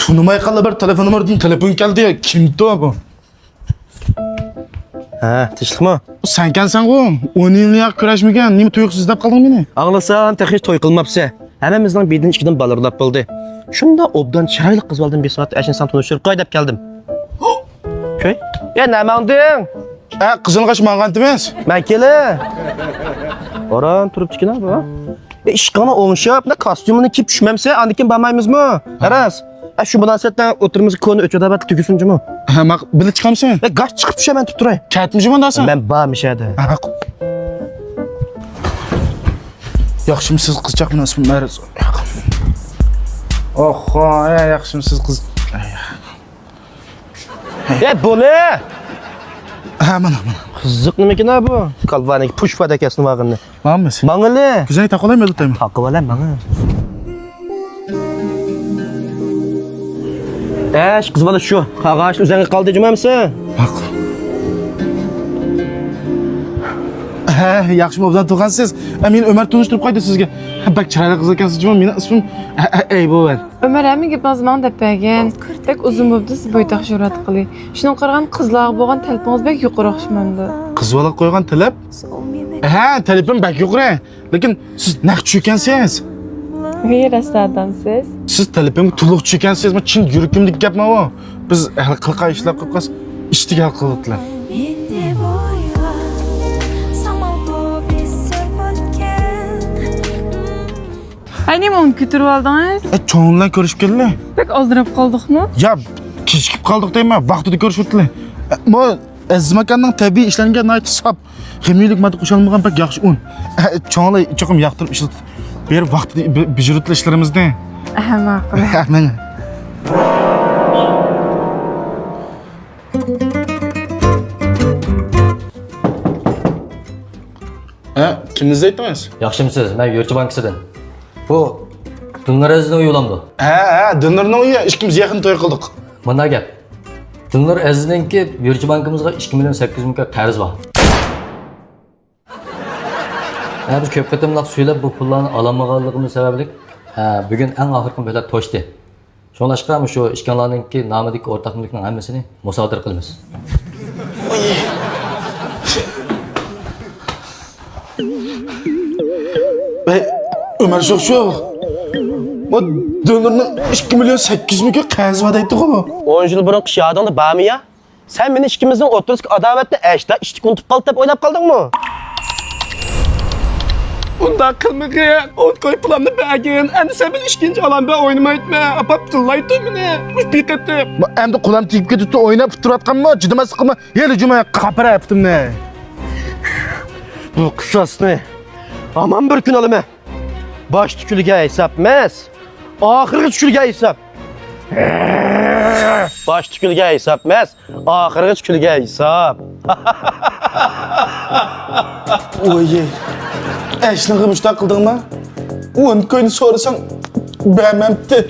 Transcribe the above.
Tunumay qala bir telefonum var deyin, telefon geldi ya. Kimdi o bu? Ha, tinchlikmi? Sen kansan o. 10 yillik kurashmagan, nima tuyuqsiz deb qalding meni? Anglasam, hech to'y qilmabsa. Hammamizning bedidan ikkidan balirlab bo'ldi. Shunda obdan chiroyli qiz oldim, bir soat ashin san tanishtirib qo'y deb keldim. Ko'y? Ya nima qilding? Qizilg'ash mang'ant emas. Men kela. Oran turibdi-kina bu. İşqana o'ngshab, ne kostyumini kiyib tushmamsa, andikin bormaymizmi? Aras. Shu munosabatdan o'tirimiz koni o'chodabat tugusunjimi? Ha, maq bilib chiqamsan? Gash chiqib tushaman tutib turay. Ketmijimi dasan? Men bormishadi. Yaxshimisiz qizchaq bilan ismim Maraz. Oho, yaxshimisiz qiz. Bu ne? Ha, mana. Qiziq nimakan bu? Kalvanik pushpa dakasini vag'inni. Mammis. Mang'ili. Kuzay taqolaymi o'taymi? Taqib olam manga. Qiz bola shu. Qog'osh o'zingga qoldi jumamsan? Baq. Ha, yaxshi obdan tug'ansiz. Men Umar tunishtirib qo'ydi sizga. Bak chiroyli qiz ekansiz, mening ismim Aybovar. Ömer əmi gitmezman depägen. Pek uzun bo'ldi siz bo'ytaq jur'at qili. Shuni qilgan qizlar bo'lgan talpingiz bek yuqori o'xshamandi. Qiz bola qo'ygan talab? Ha, talabim bak yuqori. Lekin siz naqd ekansiz. G'ayrasta odamsiz. Siz talabimga to'liq tushansizmi? Chin yuragimdek gapmi bu? Biz hal qilqa ishlar qilib qas, ishtiga hal qildilar. Ay nima uni ko'tarib oldingiz? Cho'nglar ko'rishib keldilar. Pek oldirib qoldikmi? Ya, kechikib qoldik deyman, vaqtida ko'rishib o'tdilar. Mo Azmakanning tabiiy ishlangan nayt sap, ximiylik modda qo'shilmagan pek yaxshi un. Cho'nglar cho'qim yoqtirib ishlatib berib vaqtida bijirutli ishlarimizni. Ha, ma'qul. Mana. Kimni aytdingiz? Yaxshimisiz? Men Yo'lchi bankisidan. Bu Dilnar Azizning uyi ulamdi. Ha, Dilnarning uyi, ikkimiz yaqin to'y qildik. Mana gap. Dilnar Azizninki Yo'lchi bankimizga 2 million 800 ming qarz bor. Biz ko'p qatimlab söylab bu pullarni olamaganligimiz sababli bugun eng oxirgi paytda to'shdi. Shunlashqa shu ishkanlarninki nomidagi o'rtaq mulkning hammasini musodir qilamiz. Ömer şu. Bu Dilnarning 2 million 800 ming qarz var deydi-ku. 10 yil burun qish yodingda bormi ya? Sen meni ikkimizning o'rtasidagi adovatni ashla ishni unutib qoldi deb o'ylab qoldingmi? Unda qilmagan, o'tqoy pulamni bergin. Endi sen bil ikkinchi olamda o'ynamaytma. Apap tillaydi meni. Biqatdi. Endi qulam tegib ketibdi, o'ynab turayotganmi? Jidamas qilma. Yeli juma qapirayaptimni. Bu qissasini aman bir kun olaman. Baş tükülüge hesap emas. Ahirgi tükülüge hesap. Baş tükülüge hesap emas. Ahirgi tükülüge hesap. Oye. Eşliği müştak kıldın mı? Onun köyünü sorasan beğenmemdi.